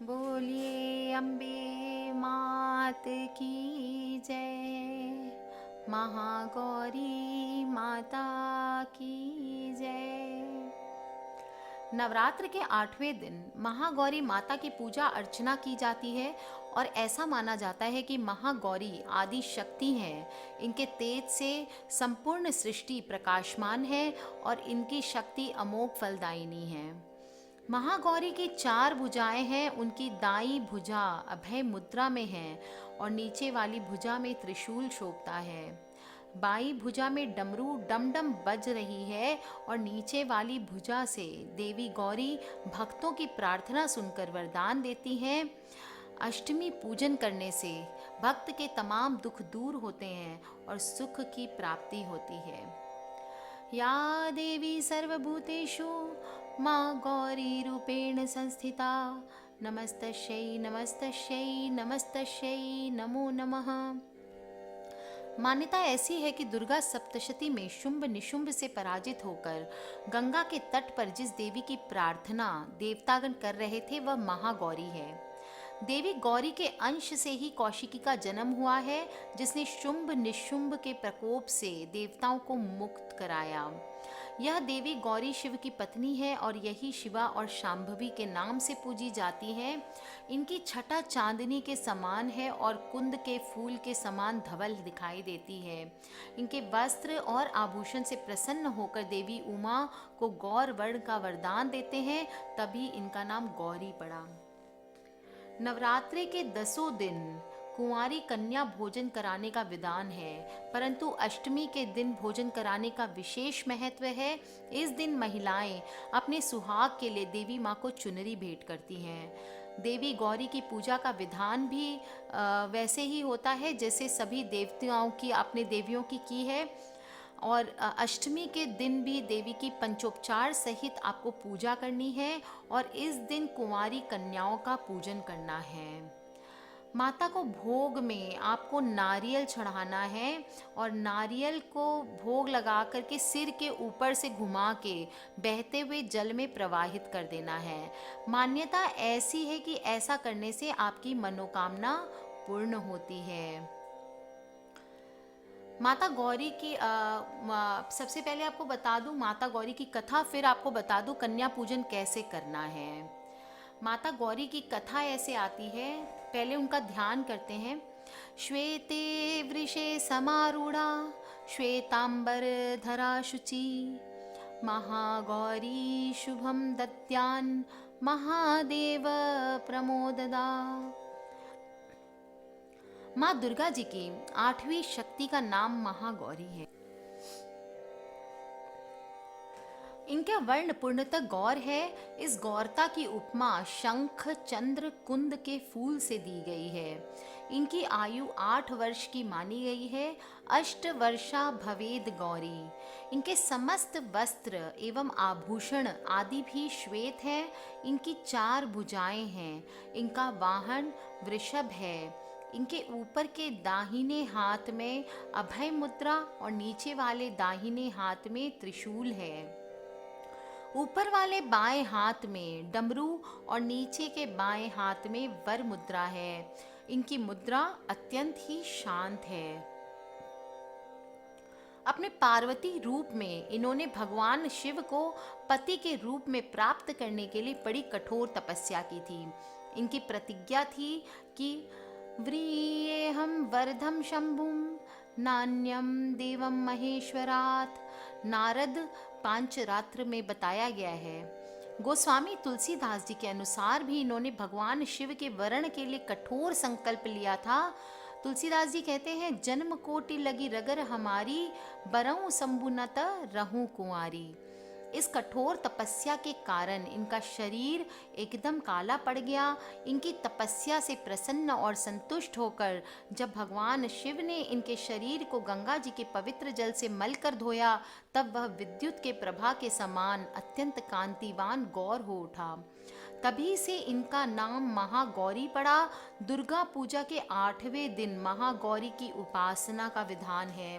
बोलिए अम्बे मात की जय, महागौरी माता की जय। नवरात्र के 8वें दिन महागौरी माता की पूजा अर्चना की जाती है और ऐसा माना जाता है कि महागौरी आदि शक्ति हैं। इनके तेज से संपूर्ण सृष्टि प्रकाशमान है और इनकी शक्ति अमोघ फलदायिनी है। महागौरी की 4 भुजाएं हैं। उनकी दाईं भुजा अभय मुद्रा में है और नीचे वाली भुजा में त्रिशूल शोभता है। बाई भुजा में डमरू डमडम बज रही है और नीचे वाली भुजा से देवी गौरी भक्तों की प्रार्थना सुनकर वरदान देती हैं। अष्टमी पूजन करने से भक्त के तमाम दुख दूर होते हैं और सुख की प्राप्ति होती है। या देवी सर्वभूतेषु माँ गौरी रूपेण संस्थिता, नमस्तस्यै नमस्तस्यै नमस्तस्यै नमो नमः। मान्यता ऐसी है कि दुर्गा सप्तशती में शुंभ निशुंभ से पराजित होकर गंगा के तट पर जिस देवी की प्रार्थना देवतागण कर रहे थे वह महागौरी है। देवी गौरी के अंश से ही कौशिकी का जन्म हुआ है, जिसने शुंभ निशुंभ के प्रकोप से देवताओं को मुक्त कराया। यह देवी गौरी शिव की पत्नी है और यही शिवा और शांभवी के नाम से पूजी जाती है। इनकी छटा चांदनी के समान है और कुंद के फूल के समान धवल दिखाई देती है। इनके वस्त्र और आभूषण से प्रसन्न होकर देवी उमा को गौर वर्ण का वरदान देते हैं, तभी इनका नाम गौरी पड़ा। नवरात्रि के 10 दिन कुंवारी कन्या भोजन कराने का विधान है, परंतु अष्टमी के दिन भोजन कराने का विशेष महत्व है। इस दिन महिलाएं अपने सुहाग के लिए देवी माँ को चुनरी भेंट करती हैं। देवी गौरी की पूजा का विधान भी वैसे ही होता है जैसे सभी देवताओं की अपने देवियों की है। और अष्टमी के दिन भी देवी की पंचोपचार सहित आपको पूजा करनी है और इस दिन कुंवारी कन्याओं का पूजन करना है। माता को भोग में आपको नारियल चढ़ाना है और नारियल को भोग लगा करके सिर के ऊपर से घुमा के बहते हुए जल में प्रवाहित कर देना है। मान्यता ऐसी है कि ऐसा करने से आपकी मनोकामना पूर्ण होती है। माता गौरी की सबसे पहले आपको बता दूं माता गौरी की कथा, फिर आपको बता दूं कन्या पूजन कैसे करना है। माता गौरी की कथा ऐसे आती है, पहले उनका ध्यान करते हैं। श्वेते वृषे समारूढ़ा श्वेतांबर धरा शुचि, महागौरी शुभम दत्यान महादेव प्रमोददा। माँ दुर्गा जी की 8वीं शक्ति का नाम महागौरी है। इनका वर्ण पूर्णतः गौर है। इस गौरता की उपमा शंख चंद्र कुंद के फूल से दी गई है। इनकी आयु 8 वर्ष की मानी गई है। 8 वर्षा भवेद गौरी। इनके समस्त वस्त्र एवं आभूषण आदि भी श्वेत हैं। इनकी 4 भुजाएं हैं। इनका वाहन वृषभ है। इनके ऊपर के दाहिने हाथ में अभय मुद्रा और नीचे वाले दाहिने हाथ में त्रिशूल है। ऊपर वाले बाएं हाथ में डमरू और नीचे के बाएं हाथ में वर मुद्रा है। इनकी मुद्रा अत्यंत ही शांत है। अपने पार्वती रूप में इन्होंने भगवान शिव को पति के रूप में प्राप्त करने के लिए बड़ी कठोर तपस्या की थी। इनकी प्रतिज्ञा थी कि व्रीयेहं वरदं शंभुं नान्यं देवं महेश्वरात्। नारद पांचरात्र में बताया गया है। गोस्वामी तुलसीदास जी के अनुसार भी इन्होंने भगवान शिव के वरण के लिए कठोर संकल्प लिया था। तुलसीदास जी कहते हैं, जन्म कोटि लगी रगर हमारी, बरऊं शंभुनत रहूं कुंवारी। इस कठोर तपस्या के कारण इनका शरीर एकदम काला पड़ गया। इनकी तपस्या से प्रसन्न और संतुष्ट होकर जब भगवान शिव ने इनके शरीर को गंगा जी के पवित्र जल से मल कर धोया, तब वह विद्युत के प्रभा के समान अत्यंत कांतिवान गौर हो उठा। तभी से इनका नाम महागौरी पड़ा। दुर्गा पूजा के 8वें दिन महागौरी की उपासना का विधान है।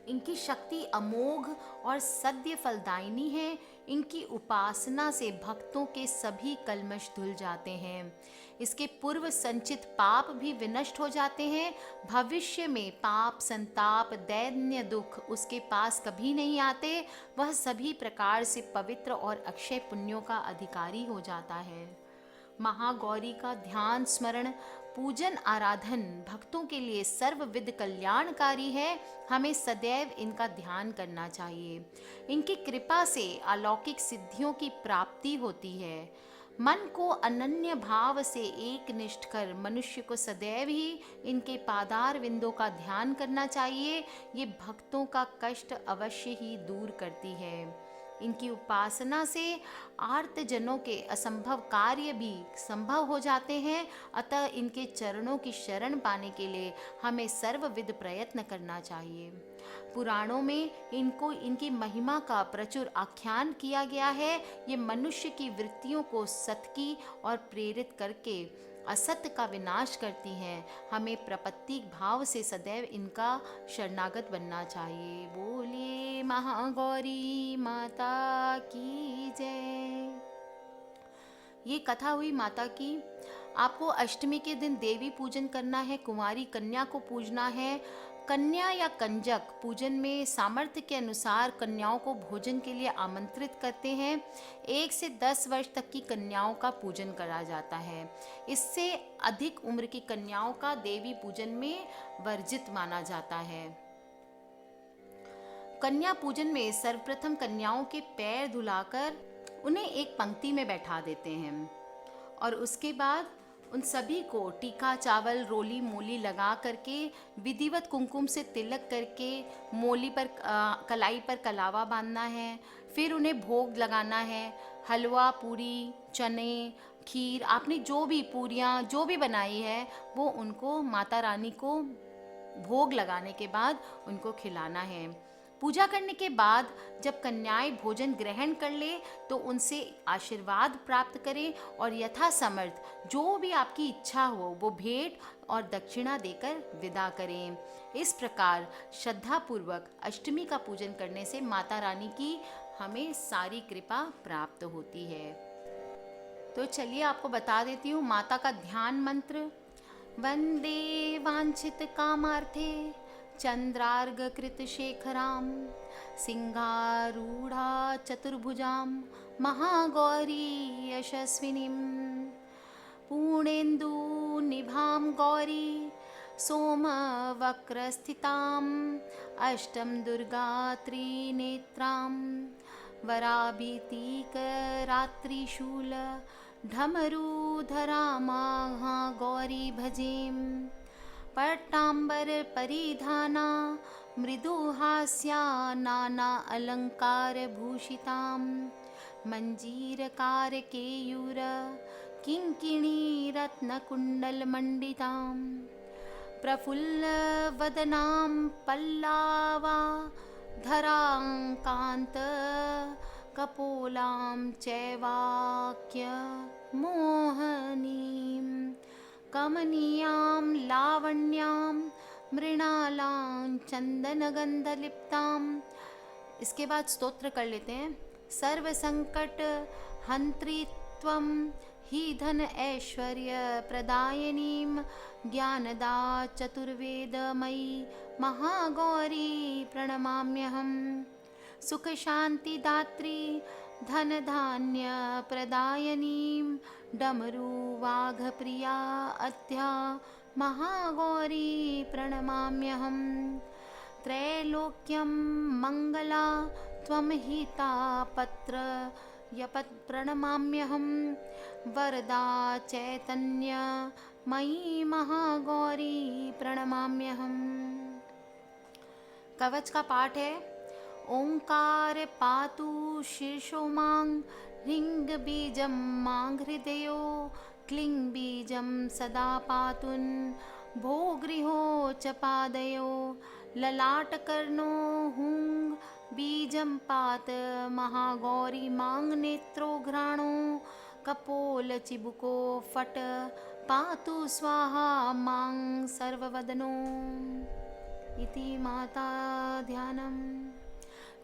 इनकी शक्ति अमोघ और सद्य फलदायिनी है। इनकी उपासना से भक्तों के सभी कल्मश धुल जाते हैं। इसके पूर्व संचित पाप भी विनष्ट हो जाते हैं। भविष्य में पाप, संताप, दैन्य दुख उसके पास कभी नहीं आते। वह सभी प्रकार से पवित्र और अक्षय पुण्यों का अधिकारी हो जाता है। महागौरी का ध्यान, स्मरण, पूजन, आराधन भक्तों के लिए सर्वविध कल्याणकारी है। हमें सदैव इनका ध्यान करना चाहिए। इनकी कृपा से अलौकिक सिद्धियों की प्राप्ति होती है। मन को अनन्य भाव से एक निष्ठ कर मनुष्य को सदैव ही इनके पादार विंदों का ध्यान करना चाहिए। ये भक्तों का कष्ट अवश्य ही दूर करती है। इनकी उपासना से आर्त जनों के असंभव कार्य भी संभव हो जाते हैं। अतः इनके चरणों की शरण पाने के लिए हमें सर्वविध प्रयत्न करना चाहिए। पुराणों में इनकी महिमा का प्रचुर आख्यान किया गया है। ये मनुष्य की वृत्तियों को सत्की और प्रेरित करके असत्य का विनाश करती हैं। हमें प्रपत्तिक भाव से सदैव इनका शरणागत बनना चाहिए। बोलिए महागौरी माता की जय। ये कथा हुई माता की। आपको अष्टमी के दिन देवी पूजन करना है, कुंवारी कन्या को पूजना है। कन्या या कंजक पूजन में सामर्थ्य के अनुसार कन्याओं को भोजन के लिए आमंत्रित करते हैं। 1 से 10 वर्ष तक की कन्याओं का पूजन करा जाता है। इससे अधिक उम्र की कन्याओं का देवी पूजन में वर्जित माना जाता है। कन्या पूजन में सर्वप्रथम कन्याओं के पैर धुलाकर उन्हें एक पंक्ति में बैठा देते हैं और उसके बाद उन सभी को टीका, चावल, रोली मोली लगा करके विधिवत कुमकुम से तिलक करके मोली पर कलाई पर कलावा बांधना है। फिर उन्हें भोग लगाना है। हलवा, पूरी, चने, खीर, आपने जो भी पूरियाँ जो भी बनाई है वो उनको माता रानी को भोग लगाने के बाद उनको खिलाना है। पूजा करने के बाद जब कन्याएं भोजन ग्रहण कर ले तो उनसे आशीर्वाद प्राप्त करें और यथासमर्थ जो भी आपकी इच्छा हो वो भेंट और दक्षिणा देकर विदा करें। इस प्रकार श्रद्धापूर्वक अष्टमी का पूजन करने से माता रानी की हमें सारी कृपा प्राप्त होती है। तो चलिए आपको बता देती हूँ माता का ध्यान मंत्र। वंदे वांछित कामार्थे चंद्रार्घकृत शेखरां सिंहारूढ़ा चतुर्भुजां महागौरी यशस्विनीं पूर्णेन्दु निभां गौरी सोमवक्रस्थिताम् अष्टम दुर्गा त्रिनेत्रां वराभीतिकरात्रिशूल ढमरूधरा महागौरी भजेम पट्टांबर परिधाना मृदुहास्या नाना अलंकार भूषितां मंजीरकार केयूर किंकिणी रत्नकुंडल मंडितां प्रफुल्ल वदनां पल्लावा धरांकांत कपोलां चैवाक्य मोहनीं कमनीयां लावण्यां मृणालां चंदनगंधलिप्तां। इसके बाद स्तोत्र कर लेते हैं। सर्व संकट हंत्री त्वं ही धन ऐश्वर्य प्रदायनीं ज्ञानदा चतुर्वेदमयी महागौरी प्रणमाम्यहम्। सुख शांति दात्री धन धान्य प्रदायनीं डमरू वाघ प्रिया अद्या महागौरी प्रणमाम्यहम्। त्रैलोक्यं मंगला त्वं हिता पत्र यपत् प्रणमाम्यहम्। वरदा चैतन्य मयि महागौरी प्रणमाम्यहम्। कवच का पाठ है। ओंकार पातु शीर्षो मां ह्रीं बीजं मां हृदयो क्लीं बीजं सदा पातुन् भो गृहो च पादयो ललाटकर्णो हुं बीजं पात महागौरी मां नेत्रो घ्राणो कपोल चिबुको फट पातु स्वाहा मां सर्ववदनो इति माता ध्यानम्।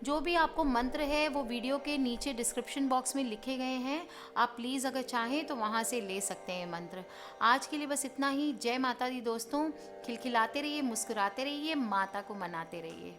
जो भी आपको मंत्र है वो वीडियो के नीचे डिस्क्रिप्शन बॉक्स में लिखे गए हैं, आप प्लीज़ अगर चाहें तो वहाँ से ले सकते हैं मंत्र। आज के लिए बस इतना ही। जय माता दी दोस्तों, खिलखिलाते रहिए, मुस्कुराते रहिए, माता को मनाते रहिए।